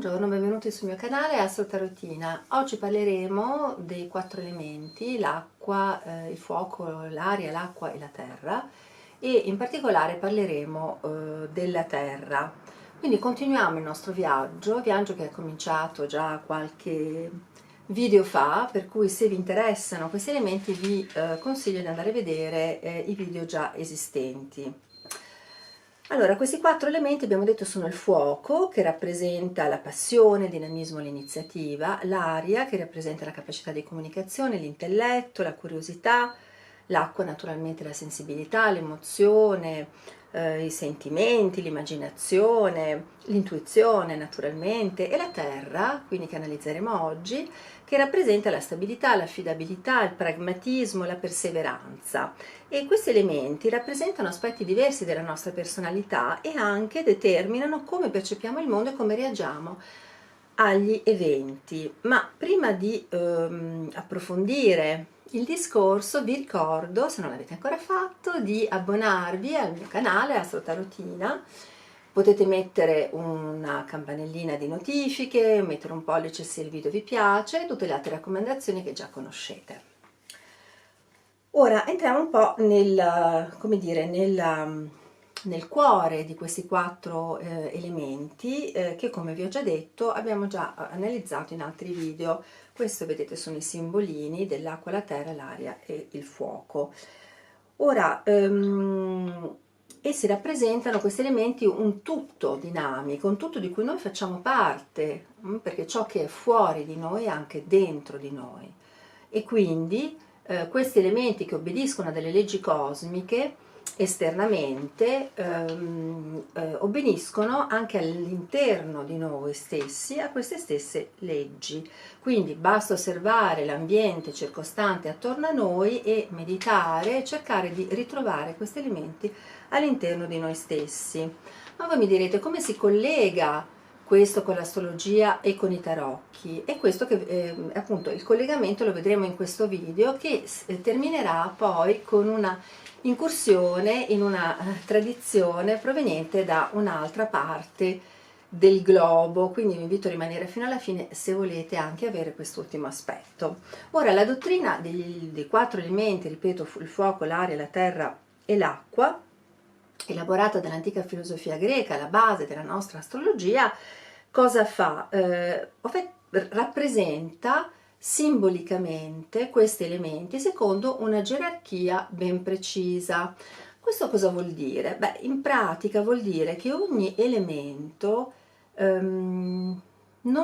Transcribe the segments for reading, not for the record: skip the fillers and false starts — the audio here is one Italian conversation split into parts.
Buongiorno, benvenuti sul mio canale Astro Tarotina. Oggi parleremo dei 4 elementi, l'acqua, il fuoco, l'aria, l'acqua e la terra, e in particolare parleremo della terra. Quindi continuiamo il nostro viaggio che è cominciato già qualche video fa, per cui se vi interessano questi elementi vi consiglio di andare a vedere i video già esistenti. Allora, questi 4 elementi abbiamo detto sono il fuoco, che rappresenta la passione, il dinamismo, l'iniziativa, l'aria, che rappresenta la capacità di comunicazione, l'intelletto, la curiosità, l'acqua naturalmente la sensibilità, l'emozione, i sentimenti, l'immaginazione, l'intuizione naturalmente, e la terra, quindi che analizzeremo oggi, che rappresenta la stabilità, l'affidabilità, il pragmatismo, la perseveranza. E questi elementi rappresentano aspetti diversi della nostra personalità e anche determinano come percepiamo il mondo e come reagiamo agli eventi. Ma prima di approfondire il discorso vi ricordo, se non l'avete ancora fatto, di abbonarvi al mio canale Astro Tarotina. Potete mettere una campanellina di notifiche, mettere un pollice se il video vi piace e tutte le altre raccomandazioni che già conoscete. Ora entriamo un po' come dire, nel cuore di questi 4 elementi che, come vi ho già detto, abbiamo già analizzato in altri video. Questo, vedete, sono i simbolini dell'acqua, la terra, l'aria e il fuoco. Ora, essi rappresentano, questi elementi, un tutto dinamico, un tutto di cui noi facciamo parte, perché ciò che è fuori di noi è anche dentro di noi. E quindi questi elementi che obbediscono a delle leggi cosmiche esternamente obbediscono anche all'interno di noi stessi a queste stesse leggi. Quindi basta osservare l'ambiente circostante attorno a noi e meditare e cercare di ritrovare questi elementi all'interno di noi stessi. Ma voi mi direte, come si collega questo con l'astrologia e con i tarocchi? E questo che appunto il collegamento lo vedremo in questo video, che terminerà poi con una incursione in una tradizione proveniente da un'altra parte del globo, quindi vi invito a rimanere fino alla fine se volete anche avere quest'ultimo aspetto. Ora, la dottrina dei 4 elementi, ripeto, il fuoco, l'aria, la terra e l'acqua, elaborata dall'antica filosofia greca, la base della nostra astrologia, cosa fa? Rappresenta simbolicamente questi elementi secondo una gerarchia ben precisa. Questo cosa vuol dire? Beh, in pratica vuol dire che ogni elemento non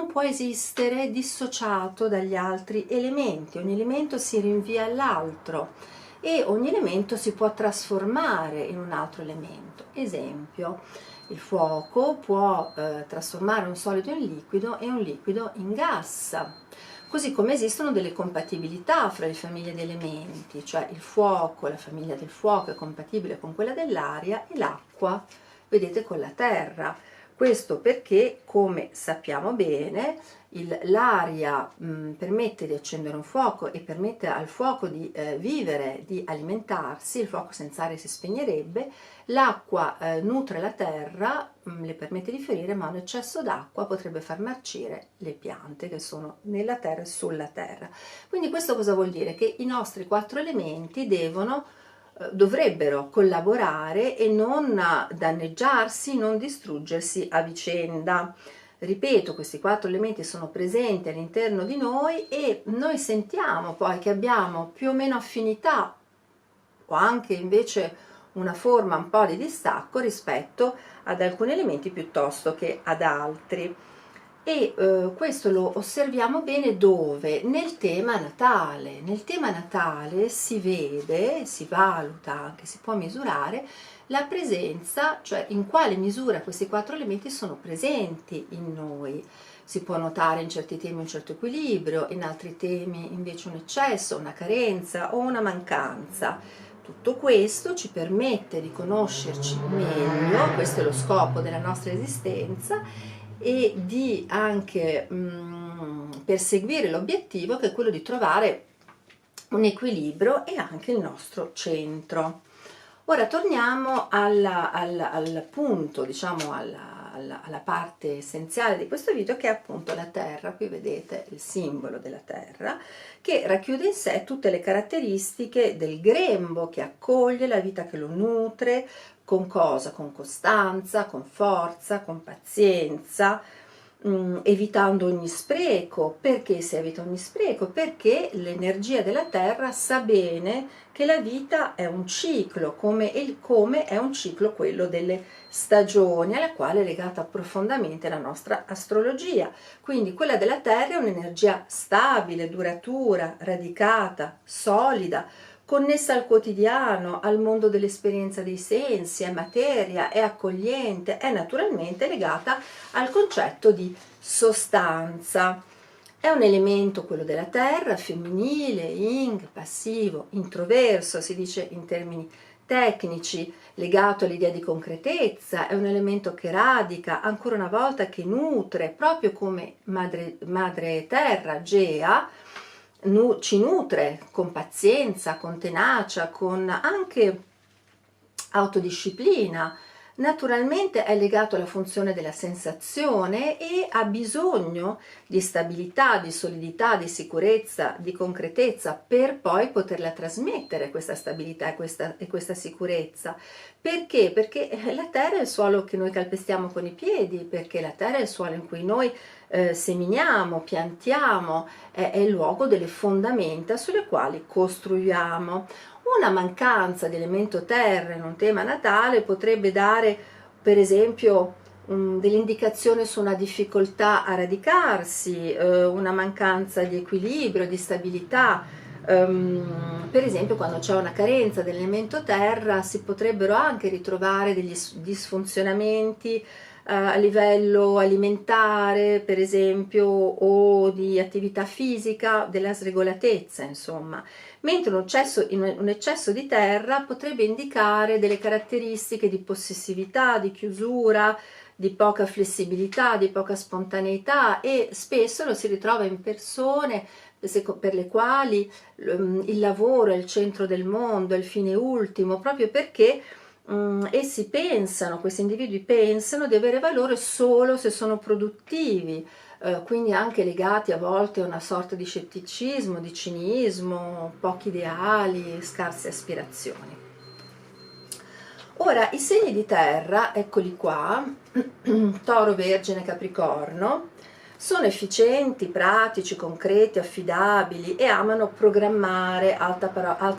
può esistere dissociato dagli altri elementi, ogni elemento si rinvia all'altro e ogni elemento si può trasformare in un altro elemento. Esempio, il fuoco può trasformare un solido in liquido e un liquido in gas, così come esistono delle compatibilità fra le famiglie di elementi, cioè il fuoco, la famiglia del fuoco è compatibile con quella dell'aria e l'acqua, vedete, con la terra. Questo perché, come sappiamo bene, l'aria permette di accendere un fuoco e permette al fuoco di vivere, di alimentarsi, il fuoco senza aria si spegnerebbe, l'acqua nutre la terra, le permette di fiorire, ma un eccesso d'acqua potrebbe far marcire le piante che sono nella terra e sulla terra. Quindi questo cosa vuol dire? Che i nostri 4 elementi dovrebbero collaborare e non danneggiarsi, non distruggersi a vicenda. Ripeto, questi 4 elementi sono presenti all'interno di noi e noi sentiamo poi che abbiamo più o meno affinità o anche invece una forma un po' di distacco rispetto ad alcuni elementi piuttosto che ad altri. E questo lo osserviamo bene dove? Nel tema natale. Nel tema natale si vede, si valuta, anche si può misurare la presenza, cioè in quale misura questi 4 elementi sono presenti in noi. Si può notare in certi temi un certo equilibrio, in altri temi invece un eccesso, una carenza o una mancanza. Tutto questo ci permette di conoscerci meglio, questo è lo scopo della nostra esistenza, e di anche perseguire l'obiettivo che è quello di trovare un equilibrio e anche il nostro centro. Ora torniamo al punto, diciamo al alla parte essenziale di questo video, che è appunto la terra. Qui vedete il simbolo della terra, che racchiude in sé tutte le caratteristiche del grembo che accoglie la vita, che lo nutre. Con cosa? Con costanza, con forza, con pazienza, evitando ogni spreco. Perché si evita ogni spreco? Perché l'energia della terra sa bene che la vita è un ciclo, come è un ciclo quello delle stagioni, alla quale è legata profondamente la nostra astrologia. Quindi quella della terra è un'energia stabile, duratura, radicata, solida, connessa al quotidiano, al mondo dell'esperienza dei sensi, è materia, è accogliente, è naturalmente legata al concetto di sostanza. È un elemento, quello della terra, femminile, yin, passivo, introverso, si dice in termini tecnici, legato all'idea di concretezza. È un elemento che radica, ancora una volta che nutre, proprio come madre terra, Gea, ci nutre con pazienza, con tenacia, con anche autodisciplina. Naturalmente è legato alla funzione della sensazione e ha bisogno di stabilità, di solidità, di sicurezza, di concretezza, per poi poterla trasmettere questa stabilità e questa sicurezza. Perché? Perché la terra è il suolo che noi calpestiamo con i piedi, perché la terra è il suolo in cui noi seminiamo, piantiamo, è il luogo delle fondamenta sulle quali costruiamo. Una mancanza di elemento terra in un tema natale potrebbe dare, per esempio, dell'indicazione su una difficoltà a radicarsi, una mancanza di equilibrio, di stabilità. Per esempio, quando c'è una carenza dell'elemento terra, si potrebbero anche ritrovare degli disfunzionamenti a livello alimentare, per esempio, o di attività fisica, della sregolatezza, insomma. Mentre un eccesso di terra potrebbe indicare delle caratteristiche di possessività, di chiusura, di poca flessibilità, di poca spontaneità, e spesso lo si ritrova in persone per le quali il lavoro è il centro del mondo, è il fine ultimo, proprio perché essi pensano, questi individui pensano di avere valore solo se sono produttivi, quindi anche legati a volte a una sorta di scetticismo, di cinismo, pochi ideali, scarse aspirazioni. Ora, i segni di terra, eccoli qua, Toro, Vergine, Capricorno, sono efficienti, pratici, concreti, affidabili e amano programmare. Altra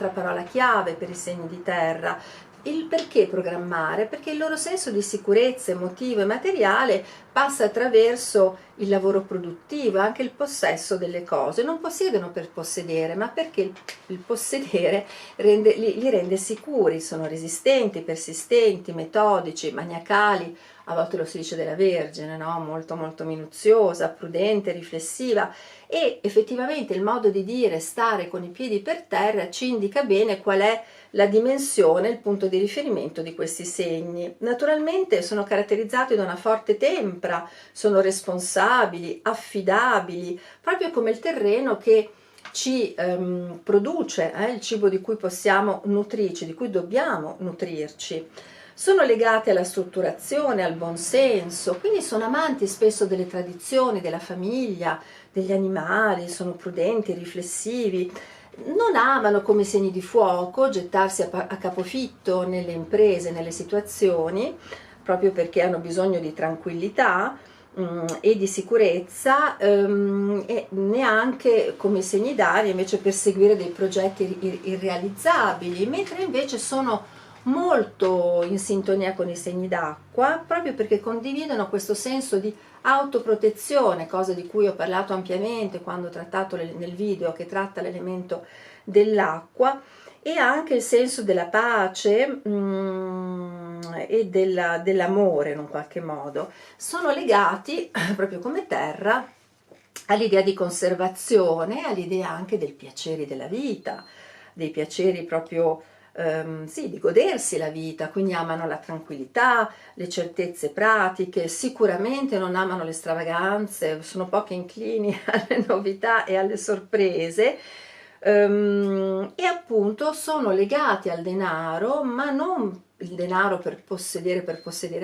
parola chiave per i segni di terra. Il perché programmare? Perché il loro senso di sicurezza emotivo e materiale passa attraverso il lavoro produttivo, anche il possesso delle cose. Non possiedono per possedere, ma perché il possedere li rende sicuri, sono resistenti, persistenti, metodici, maniacali. A volte lo si dice della Vergine, no? Molto molto minuziosa, prudente, riflessiva, e effettivamente il modo di dire stare con i piedi per terra ci indica bene qual è la dimensione, il punto di riferimento di questi segni. Naturalmente sono caratterizzati da una forte tempra, sono responsabili, affidabili, proprio come il terreno che ci produce il cibo di cui possiamo nutrirci, di cui dobbiamo nutrirci. Sono legate alla strutturazione, al buonsenso, quindi sono amanti spesso delle tradizioni, della famiglia, degli animali, sono prudenti, riflessivi. Non amano, come segni di fuoco, gettarsi a capofitto nelle imprese, nelle situazioni, proprio perché hanno bisogno di tranquillità e di sicurezza, e neanche come segni d'aria invece perseguire dei progetti irrealizzabili, mentre invece sono molto in sintonia con i segni d'acqua, proprio perché condividono questo senso di autoprotezione, cosa di cui ho parlato ampiamente quando ho trattato nel video che tratta l'elemento dell'acqua, e anche il senso della pace e dell'amore in un qualche modo. Sono legati, proprio come terra, all'idea di conservazione, all'idea anche dei piaceri della vita, dei piaceri proprio sì, di godersi la vita, quindi amano la tranquillità, le certezze pratiche, sicuramente non amano le stravaganze, sono poco inclini alle novità e alle sorprese, e appunto sono legati al denaro, ma non il denaro per possedere,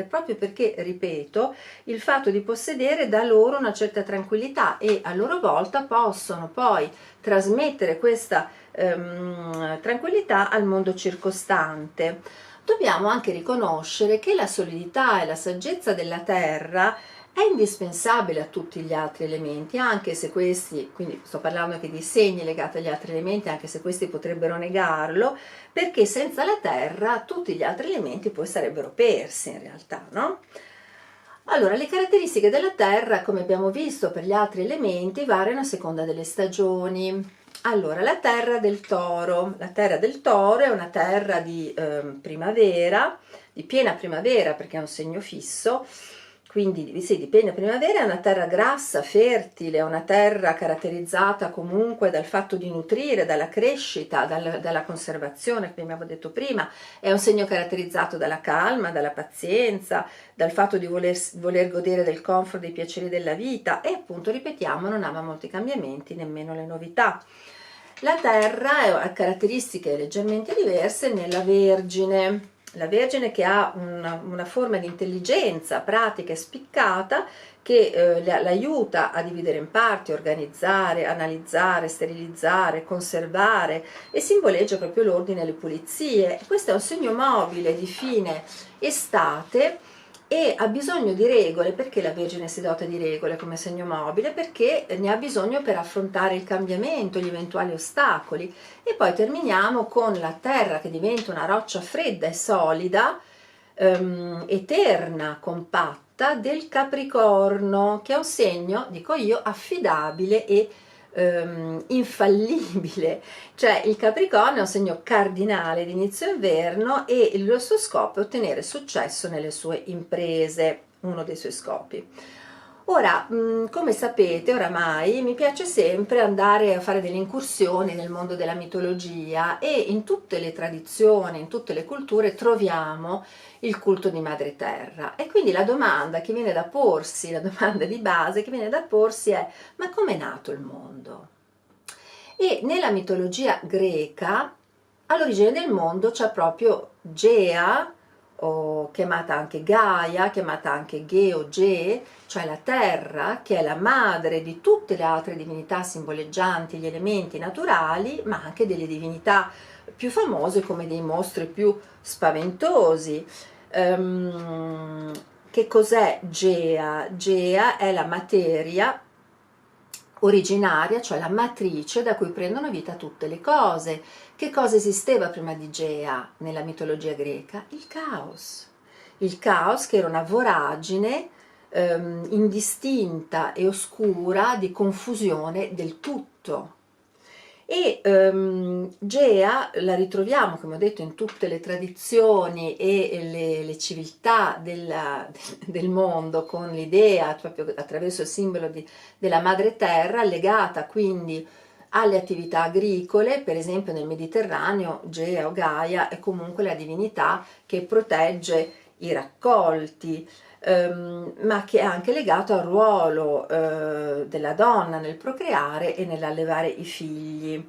proprio perché, ripeto, il fatto di possedere dà loro una certa tranquillità e a loro volta possono poi trasmettere questa tranquillità al mondo circostante. Dobbiamo anche riconoscere che la solidità e la saggezza della terra è indispensabile a tutti gli altri elementi, anche se questi, quindi sto parlando anche di segni legati agli altri elementi, anche se questi potrebbero negarlo, perché senza la terra tutti gli altri elementi poi sarebbero persi in realtà, no? Allora, le caratteristiche della terra, come abbiamo visto per gli altri elementi, variano a seconda delle stagioni. Allora, la terra del toro è una terra di primavera, di piena primavera perché è un segno fisso, quindi sì, di piena primavera, è una terra grassa, fertile, è una terra caratterizzata comunque dal fatto di nutrire, dalla crescita, dalla conservazione, come abbiamo detto prima, è un segno caratterizzato dalla calma, dalla pazienza, dal fatto di voler godere del comfort, dei piaceri della vita e appunto, ripetiamo, non ama molti cambiamenti, nemmeno le novità. La terra ha caratteristiche leggermente diverse nella Vergine. La Vergine che ha una forma di intelligenza pratica e spiccata che l'aiuta a dividere in parti, organizzare, analizzare, sterilizzare, conservare e simboleggia proprio l'ordine e le pulizie. Questo è un segno mobile di fine estate e ha bisogno di regole. Perché la Vergine si dota di regole come segno mobile? Perché ne ha bisogno per affrontare il cambiamento, gli eventuali ostacoli. E poi terminiamo con la terra che diventa una roccia fredda e solida, eterna, compatta, del Capricorno, che è un segno, dico io, affidabile e infallibile. Cioè il Capricorno è un segno cardinale di inizio inverno e il suo scopo è ottenere successo nelle sue imprese, uno dei suoi scopi. Ora, come sapete oramai, mi piace sempre andare a fare delle incursioni nel mondo della mitologia e in tutte le tradizioni, in tutte le culture troviamo il culto di Madre Terra. E quindi la domanda che viene da porsi, la domanda di base che viene da porsi è: ma com'è nato il mondo? E nella mitologia greca, all'origine del mondo c'è proprio Gea, o chiamata anche Gaia, chiamata anche Ge, cioè la terra, che è la madre di tutte le altre divinità simboleggianti gli elementi naturali, ma anche delle divinità più famose come dei mostri più spaventosi. Che cos'è Gea? Gea è la materia originaria, cioè la matrice da cui prendono vita tutte le cose. Che cosa esisteva prima di Gea nella mitologia greca? Il caos che era una voragine indistinta e oscura di confusione del tutto. E Gea la ritroviamo, come ho detto, in tutte le tradizioni e le civiltà del mondo, con l'idea, proprio attraverso il simbolo della madre terra, legata quindi alle attività agricole. Per esempio nel Mediterraneo Gea o Gaia è comunque la divinità che protegge i raccolti, ma che è anche legato al ruolo della donna nel procreare e nell'allevare i figli.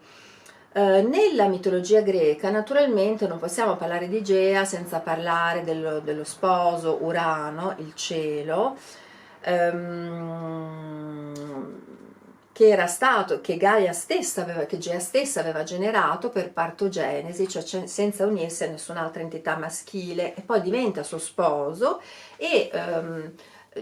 Nella mitologia greca naturalmente non possiamo parlare di Gea senza parlare dello sposo Urano, il cielo, che Gea stessa aveva generato per partogenesi, cioè senza unirsi a nessun'altra entità maschile, e poi diventa suo sposo e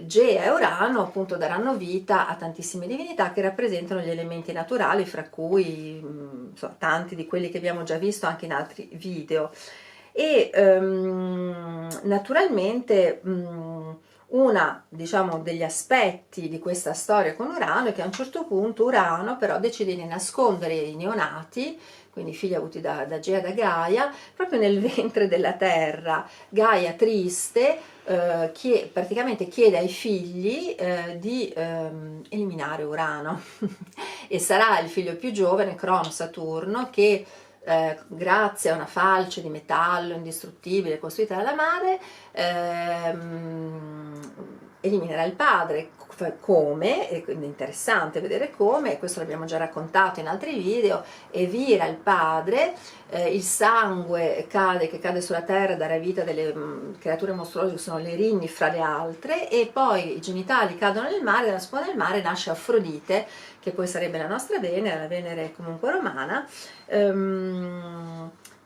Gea e Urano appunto daranno vita a tantissime divinità che rappresentano gli elementi naturali, fra cui insomma, tanti di quelli che abbiamo già visto anche in altri video. E naturalmente diciamo, degli aspetti di questa storia con Urano è che a un certo punto Urano però decide di nascondere i neonati, quindi i figli avuti da Gea e da Gaia, proprio nel ventre della terra. Gaia, triste, praticamente chiede ai figli di eliminare Urano e sarà il figlio più giovane, Crono-Saturno, che grazie a una falce di metallo indistruttibile costruita dalla madre eliminerà il padre, come, e quindi è interessante vedere come, questo l'abbiamo già raccontato in altri video. Evira, il padre, il sangue che cade sulla terra, darà vita a delle creature mostruose che sono le rinni fra le altre, e poi i genitali cadono nel mare, dalla sponda del mare nasce Afrodite, che poi sarebbe la nostra Venere, la Venere comunque romana,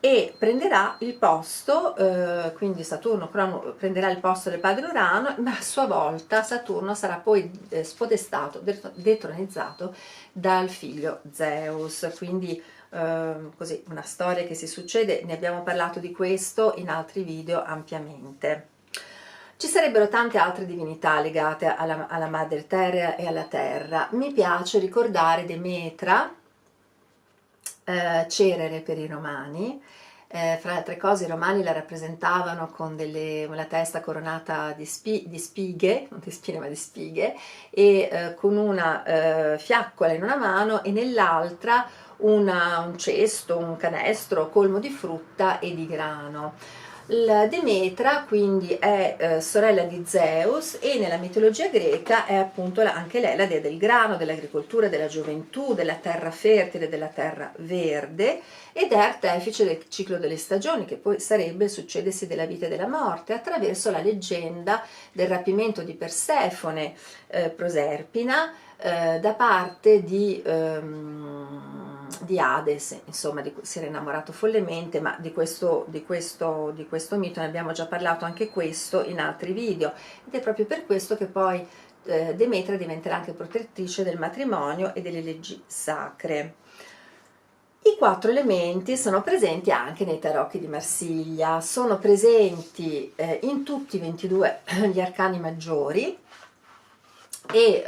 e prenderà il posto, quindi Saturno Crono prenderà il posto del padre Urano, ma a sua volta Saturno sarà poi spodestato, detronizzato dal figlio Zeus, quindi così una storia che si succede, ne abbiamo parlato di questo in altri video ampiamente. Ci sarebbero tante altre divinità legate alla madre terra e alla terra. Mi piace ricordare Demetra, Cerere per i romani. Fra le altre cose i romani la rappresentavano con la testa coronata di spighe, non di spine ma di spighe, e con una fiaccola in una mano e nell'altra un cesto, un canestro colmo di frutta e di grano. La Demetra quindi è sorella di Zeus, e nella mitologia greca è appunto anche lei la dea del grano, dell'agricoltura, della gioventù, della terra fertile, della terra verde, ed è artefice del ciclo delle stagioni, che poi sarebbe il succedersi della vita e della morte, attraverso la leggenda del rapimento di Persefone, Proserpina, da parte di Hades, insomma, di cui si era innamorato follemente, ma di questo mito ne abbiamo già parlato anche questo in altri video, ed è proprio per questo che poi Demetra diventerà anche protettrice del matrimonio e delle leggi sacre. I 4 elementi sono presenti anche nei tarocchi di Marsiglia, sono presenti in tutti i 22 gli arcani maggiori, e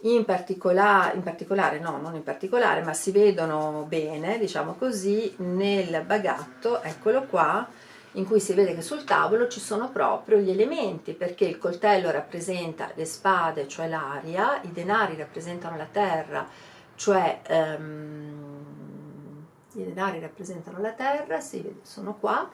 in particolare, no, non in particolare, ma si vedono bene, diciamo così, nel bagatto, eccolo qua, in cui si vede che sul tavolo ci sono proprio gli elementi, perché il coltello rappresenta le spade, cioè l'aria, i denari rappresentano la terra, cioè i denari rappresentano la terra, si vede, sono qua,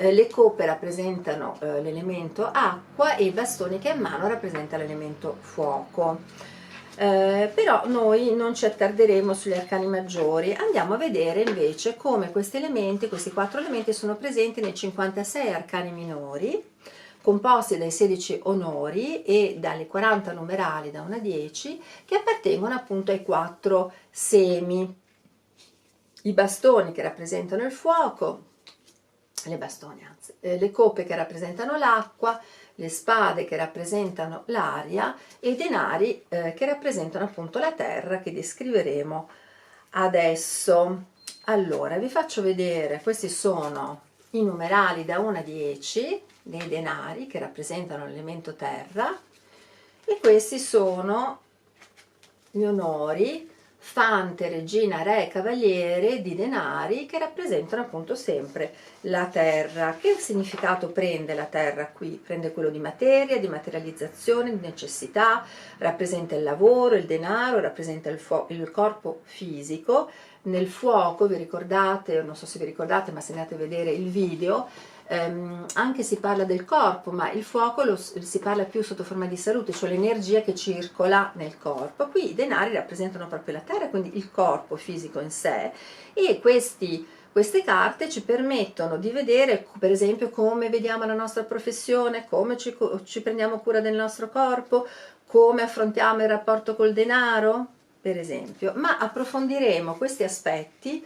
le coppe rappresentano l'elemento acqua, e i bastoni che ha in mano rappresentano l'elemento fuoco. Però noi non ci attarderemo sugli arcani maggiori, andiamo a vedere invece come questi 4 elementi sono presenti nei 56 arcani minori, composti dai 16 onori e dalle 40 numerali da 1 a 10, che appartengono appunto ai 4 semi. I bastoni che rappresentano il fuoco, le coppe che rappresentano l'acqua, le spade che rappresentano l'aria, e i denari che rappresentano appunto la terra, che descriveremo adesso. Allora, vi faccio vedere, questi sono i numerali da 1 a 10 dei denari che rappresentano l'elemento terra, e questi sono gli onori: fante, regina, re, cavaliere di denari, che rappresentano appunto sempre la terra. Che significato prende la terra qui? Prende quello di materia, di materializzazione, di necessità, rappresenta il lavoro, il denaro, rappresenta il corpo fisico. Nel fuoco, vi ricordate, non so se vi ricordate, ma se andate a vedere il video, anche si parla del corpo, ma il fuoco si parla più sotto forma di salute, cioè l'energia che circola nel corpo. Qui i denari rappresentano proprio la terra, quindi il corpo fisico in sé, e queste carte ci permettono di vedere, per esempio, come vediamo la nostra professione, come ci prendiamo cura del nostro corpo, come affrontiamo il rapporto col denaro, per esempio. Ma approfondiremo questi aspetti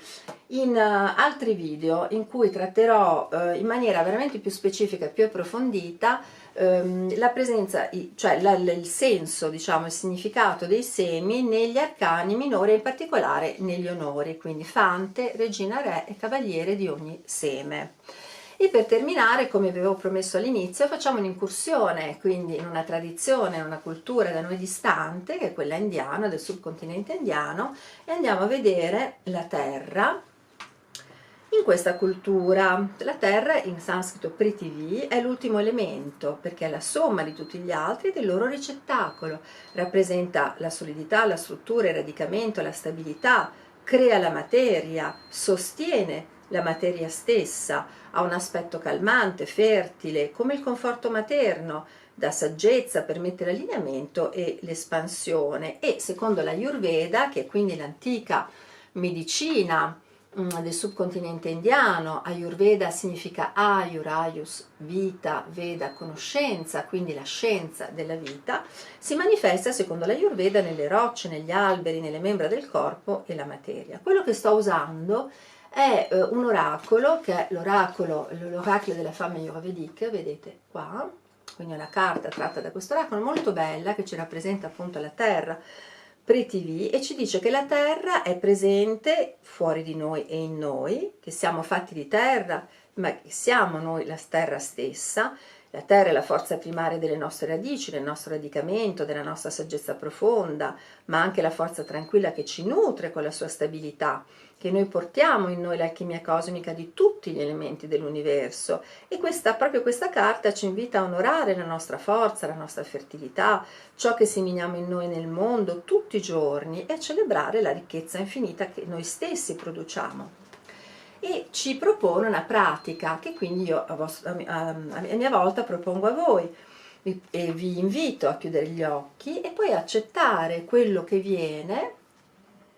in altri video, in cui tratterò in maniera veramente più specifica e più approfondita la presenza, cioè il senso, diciamo, il significato dei semi negli arcani minori, e in particolare negli onori, quindi fante, regina, re e cavaliere di ogni seme. E per terminare, come vi avevo promesso all'inizio, facciamo un'incursione quindi in una tradizione, in una cultura da noi distante, che è quella indiana, del subcontinente indiano, e andiamo a vedere la terra. In questa cultura la terra, in sanscrito Prithvi, è l'ultimo elemento, perché è la somma di tutti gli altri e del loro ricettacolo, rappresenta la solidità, la struttura, il radicamento, la stabilità, crea la materia, sostiene la materia stessa, ha un aspetto calmante, fertile, come il conforto materno, dà saggezza, permette l'allineamento e l'espansione. E secondo l'Ayurveda, che è quindi l'antica medicina del subcontinente indiano, Ayurveda significa Ayur, Ayus, vita, Veda, conoscenza, quindi la scienza della vita, si manifesta secondo l'Ayurveda nelle rocce, negli alberi, nelle membra del corpo e la materia. Quello che sto usando è un oracolo, che è l'oracolo della femme ayurvedique, vedete qua, quindi è una carta tratta da questo oracolo molto bella che ci rappresenta appunto la terra, Prithvi, e ci dice che la terra è presente fuori di noi e in noi, che siamo fatti di terra, ma che siamo noi la terra stessa. La terra è la forza primaria delle nostre radici, del nostro radicamento, della nostra saggezza profonda, ma anche la forza tranquilla che ci nutre con la sua stabilità, che noi portiamo in noi l'alchimia cosmica di tutti gli elementi dell'universo. E proprio questa carta ci invita a onorare la nostra forza, la nostra fertilità, ciò che seminiamo in noi nel mondo tutti i giorni, e a celebrare la ricchezza infinita che noi stessi produciamo. E ci propone una pratica che quindi io a mia volta propongo a voi, e vi invito a chiudere gli occhi e poi accettare quello che viene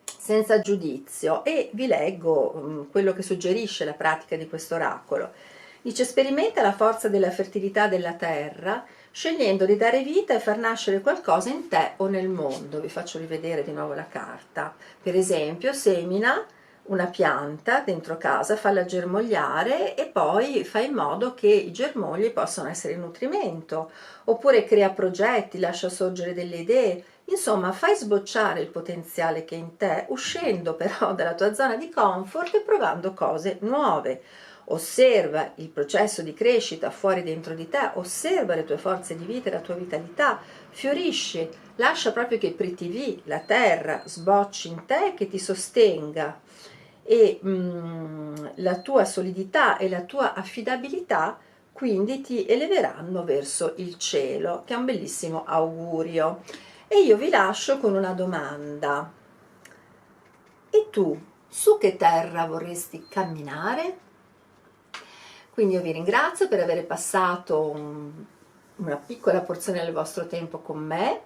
senza giudizio, e vi leggo quello che suggerisce la pratica di questo oracolo. Dice: sperimenta la forza della fertilità della terra, scegliendo di dare vita e far nascere qualcosa in te o nel mondo. Vi faccio rivedere di nuovo la carta. Per esempio, semina una pianta dentro casa, falla germogliare e poi fai in modo che i germogli possano essere nutrimento, oppure crea progetti, lascia sorgere delle idee, insomma fai sbocciare il potenziale che è in te, uscendo però dalla tua zona di comfort e provando cose nuove. Osserva il processo di crescita fuori dentro di te, osserva le tue forze di vita e la tua vitalità, fiorisci, lascia proprio che Prithvi, la terra, sbocci in te, che ti sostenga, e la tua solidità e la tua affidabilità quindi ti eleveranno verso il cielo, che è un bellissimo augurio. E io vi lascio con una domanda: e tu su che terra vorresti camminare? Quindi io vi ringrazio per aver passato una piccola porzione del vostro tempo con me.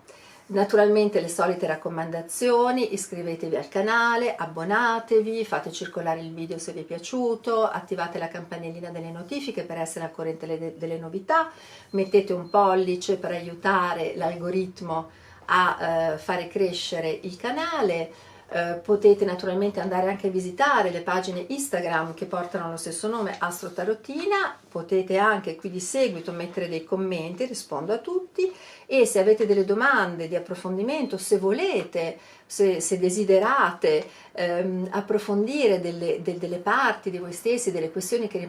Naturalmente le solite raccomandazioni: iscrivetevi al canale, abbonatevi, fate circolare il video se vi è piaciuto, attivate la campanellina delle notifiche per essere al corrente delle novità, mettete un pollice per aiutare l'algoritmo a fare crescere il canale. Potete naturalmente andare anche a visitare le pagine Instagram che portano lo stesso nome, Astro Tarotina. Potete anche qui di seguito mettere dei commenti, rispondo a tutti, e se avete delle domande di approfondimento, se volete, se desiderate approfondire delle parti di voi stessi, delle questioni che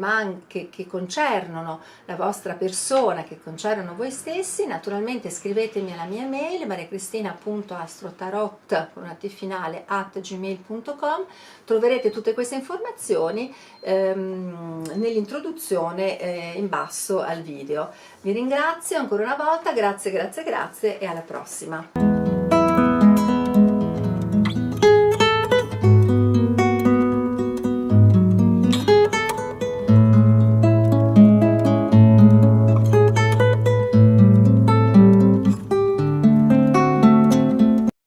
concernono la vostra persona, che concernono voi stessi, naturalmente scrivetemi alla mia mail mariacristina.astrotarot con una T finale @gmail.com. Troverete tutte queste informazioni nell'introduzione in basso al video. Vi ringrazio ancora una volta, grazie e alla prossima.